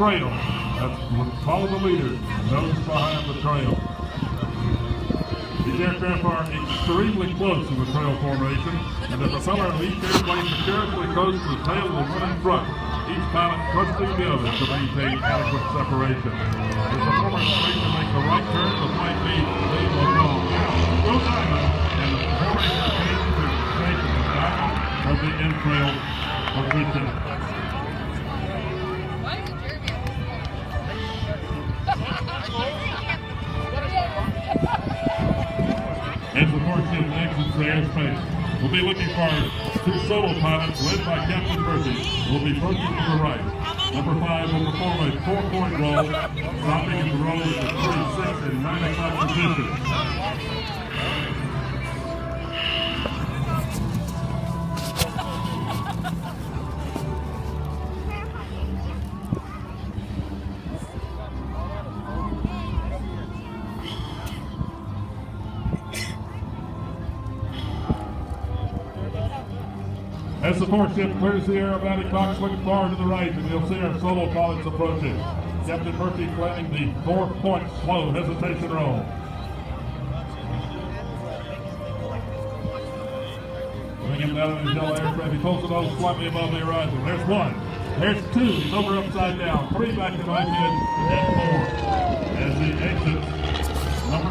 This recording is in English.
trail. Follow the leader, those behind the trail. These aircraft are extremely close in the trail formation, and the propeller of each airplane precariously close to the tail of the one in front, each pilot trusting the other to maintain adequate separation. As the former instructor makes the right turn, the flight lead will go now. Go diamond, and the formation changes to the shape of the diamond of the entrail position. As the warship exits the airspace, we'll be looking for two solo pilots led by Captain Murphy. We'll be approaching to the right. Number 5 will perform a 4-point roll, stopping in the roll at the 36 and 9 o'clock position. As the warship clears the aerobatic box, looking forward to the right, and you'll see our solo pilots approaching. Captain Murphy planning the 4-point slow hesitation roll. Bring him down in his yellow aircraft. He pulls the nose slightly above the horizon. There's 1. There's 2. He's over upside down. 3 back to right head, and 4. As he exits, number